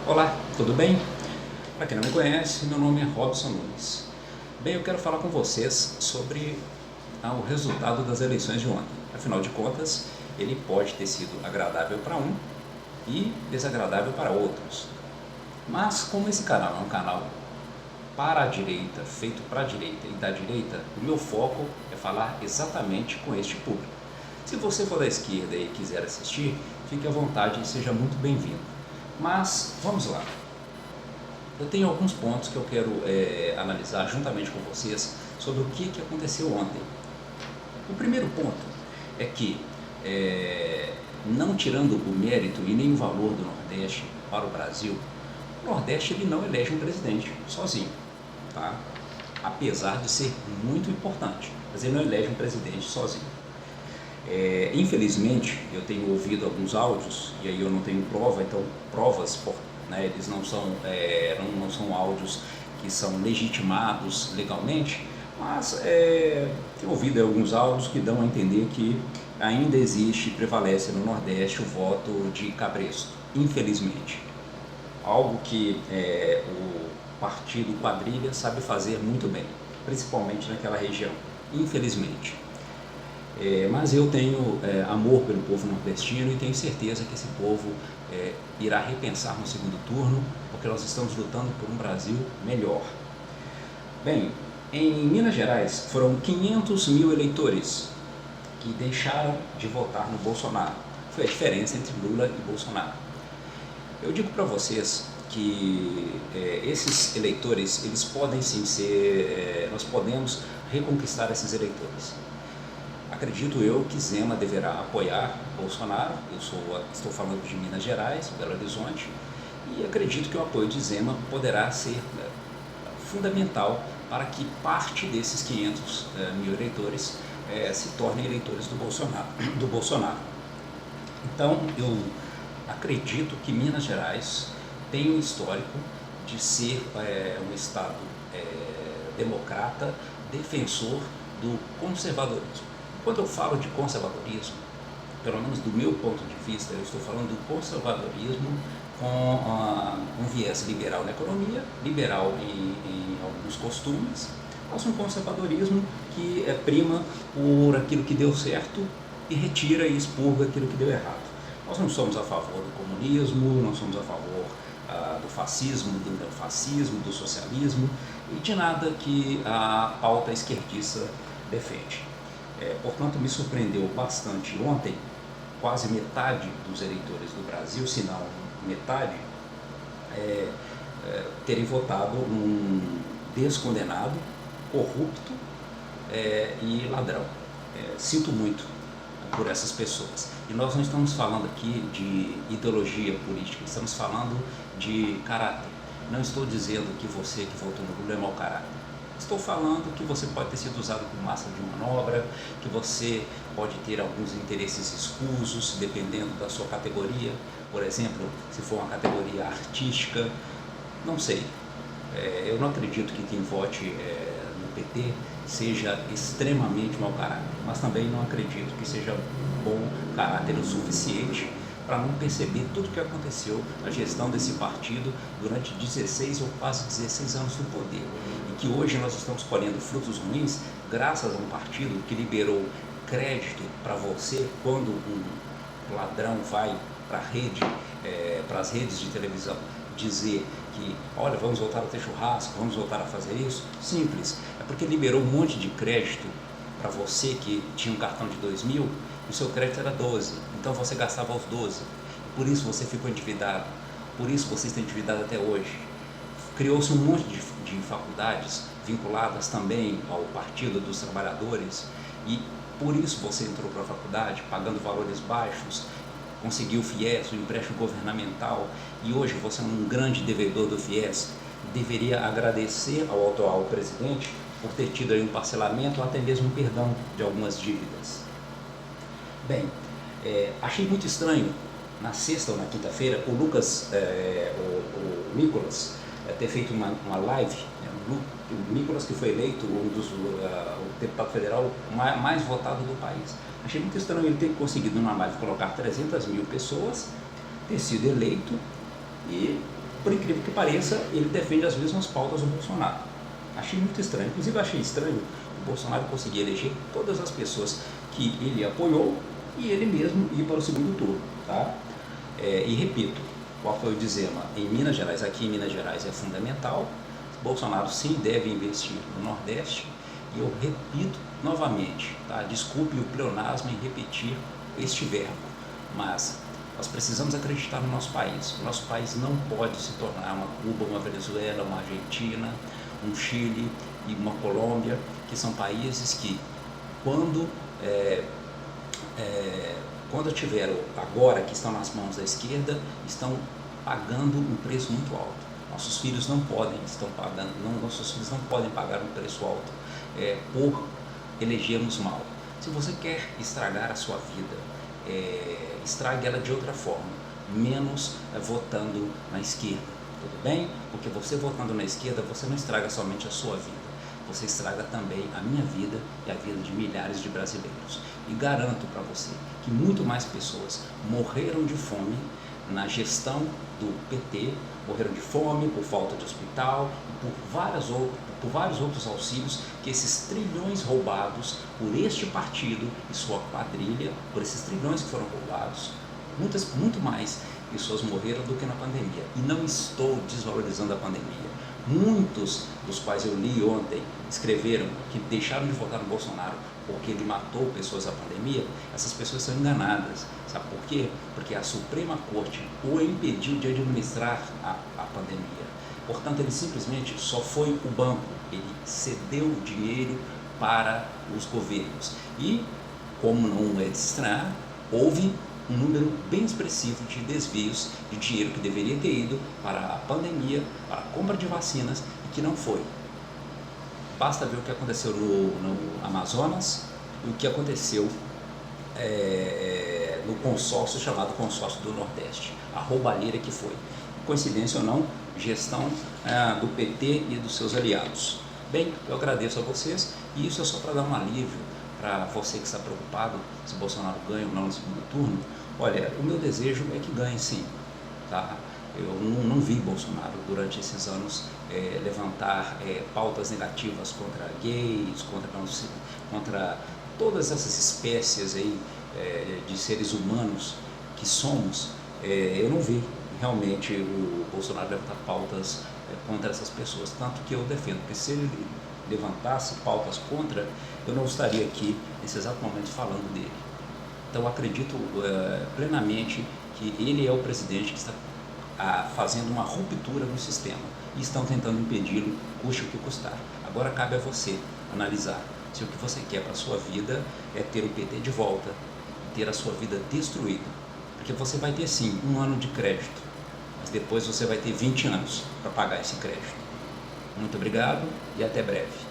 Olá, tudo bem? Para quem não me conhece, meu nome é Robson Nunes. Bem, eu quero falar com vocês sobre o resultado das eleições de ontem. Afinal de contas, ele pode ter sido agradável para um e desagradável para outros. Mas como esse canal é um canal para a direita, feito para a direita e da direita, o meu foco é falar exatamente com este público. Se você for da esquerda e quiser assistir, fique à vontade e seja muito bem-vindo. Mas vamos lá. Eu tenho alguns pontos que eu quero analisar juntamente com vocês sobre o que aconteceu ontem. O primeiro ponto é que, não tirando o mérito e nem o valor do Nordeste para o Brasil, o Nordeste ele não elege um presidente sozinho, tá? Apesar de ser muito importante, mas ele não elege um presidente sozinho. Infelizmente, eu tenho ouvido alguns áudios, e aí eu não tenho prova, então provas, né, eles não são áudios que são legitimados legalmente, mas tenho ouvido alguns áudios que dão a entender que ainda existe, prevalece no Nordeste o voto de cabresto, infelizmente. Algo que o partido quadrilha sabe fazer muito bem, principalmente naquela região, infelizmente. Mas eu tenho amor pelo povo nordestino e tenho certeza que esse povo irá repensar no segundo turno, porque nós estamos lutando por um Brasil melhor. Bem, em Minas Gerais foram 500 mil eleitores que deixaram de votar no Bolsonaro. Foi a diferença entre Lula e Bolsonaro. Eu digo para vocês que esses eleitores, eles podem sim ser, nós podemos reconquistar esses eleitores. Acredito eu que Zema deverá apoiar Bolsonaro, estou falando de Minas Gerais, Belo Horizonte, e acredito que o apoio de Zema poderá ser fundamental para que parte desses 500 mil eleitores se tornem eleitores do Bolsonaro. Então, eu acredito que Minas Gerais tem um histórico de ser um estado democrata, defensor do conservadorismo. Quando eu falo de conservadorismo, pelo menos do meu ponto de vista, eu estou falando do conservadorismo com um viés liberal na economia, liberal em alguns costumes, mas um conservadorismo que prima por aquilo que deu certo e retira e expurga aquilo que deu errado. Nós não somos a favor do comunismo, não somos a favor do fascismo, do neofascismo, do socialismo e de nada que a pauta esquerdista defende. Portanto, me surpreendeu bastante ontem, quase metade dos eleitores do Brasil, se não metade, terem votado num descondenado, corrupto e ladrão. Sinto muito por essas pessoas. E nós não estamos falando aqui de ideologia política, estamos falando de caráter. Não estou dizendo que você que votou no Lula é mau caráter. Estou falando que você pode ter sido usado como massa de manobra, que você pode ter alguns interesses escusos, dependendo da sua categoria. Por exemplo, se for uma categoria artística, não sei. Eu não acredito que quem vote no PT seja extremamente mau caráter, mas também não acredito que seja bom caráter o suficiente para não perceber tudo o que aconteceu na gestão desse partido durante 16 ou quase 16 anos no poder. E que hoje nós estamos colhendo frutos ruins graças a um partido que liberou crédito para você quando um ladrão vai para as redes de televisão dizer que, olha, vamos voltar a ter churrasco, vamos voltar a fazer isso. Simples, é porque liberou um monte de crédito para você que tinha um cartão de 2.000 e o seu crédito era 12, então você gastava os 12, por isso você ficou endividado, por isso você está endividado até hoje. Criou-se um monte de faculdades vinculadas também ao Partido dos Trabalhadores e por isso você entrou para a faculdade pagando valores baixos, conseguiu o FIES, o empréstimo governamental, e hoje você é um grande devedor do FIES. Deveria agradecer ao atual presidente por ter tido aí um parcelamento ou até mesmo um perdão de algumas dívidas. Bem, achei muito estranho, na sexta ou na quinta-feira, o Nicolas ter feito uma live, o Nicolas que foi eleito o deputado federal mais votado do país. Achei muito estranho ele ter conseguido numa live colocar 300 mil pessoas, ter sido eleito e por incrível que pareça, ele defende as mesmas pautas do Bolsonaro. Achei muito estranho. Inclusive, achei estranho o Bolsonaro conseguir eleger todas as pessoas que ele apoiou e ele mesmo ir para o segundo turno. Tá? E repito, o apoio de Zema em Minas Gerais, aqui em Minas Gerais, é fundamental. Bolsonaro sim deve investir no Nordeste. E eu repito novamente, tá? Desculpe o pleonasmo em repetir este verbo, mas nós precisamos acreditar no nosso país. O nosso país não pode se tornar uma Cuba, uma Venezuela, uma Argentina, um Chile e uma Colômbia, que são países que, quando tiveram, agora que estão nas mãos da esquerda, estão pagando um preço muito alto. Nossos filhos não podem pagar um preço alto por elegermos mal. Se você quer estragar a sua vida, estrague ela de outra forma, menos votando na esquerda, tudo bem? Porque você votando na esquerda, você não estraga somente a sua vida, você estraga também a minha vida e a vida de milhares de brasileiros. E garanto para você que muito mais pessoas morreram de fome na gestão do PT, morreram de fome, por falta de hospital e por vários outros auxílios que esses trilhões roubados por este partido e sua quadrilha, por esses trilhões que foram roubados, muito mais pessoas morreram do que na pandemia. E não estou desvalorizando a pandemia. Muitos dos quais eu li ontem escreveram que deixaram de votar no Bolsonaro porque ele matou pessoas na pandemia. Essas pessoas são enganadas. Sabe por quê? Porque a Suprema Corte o impediu de administrar a pandemia. Portanto, ele simplesmente só foi o banco, ele cedeu dinheiro para os governos. E, como não é de se estranhar, houve um número bem expressivo de desvios de dinheiro que deveria ter ido para a pandemia, para a compra de vacinas e que não foi. Basta ver o que aconteceu no Amazonas e o que aconteceu no consórcio chamado Consórcio do Nordeste, a roubalheira que foi. Coincidência ou não, gestão do PT e dos seus aliados. Bem, eu agradeço a vocês e isso é só para dar um alívio para você que está preocupado se Bolsonaro ganha ou não no segundo turno. Olha, o meu desejo é que ganhe sim, tá? Eu não vi Bolsonaro durante esses anos levantar pautas negativas contra gays, contra todas essas espécies aí, de seres humanos que somos. Eu não vi realmente o Bolsonaro levantar pautas contra essas pessoas, tanto que eu defendo, porque se ele levantasse pautas contra, eu não estaria aqui nesse exato momento falando dele. Então acredito plenamente que ele é o presidente que está fazendo uma ruptura no sistema e estão tentando impedi-lo, custe o que custar. Agora cabe a você analisar se o que você quer para a sua vida é ter o PT de volta, ter a sua vida destruída, porque você vai ter sim um ano de crédito, mas depois você vai ter 20 anos para pagar esse crédito. Muito obrigado e até breve.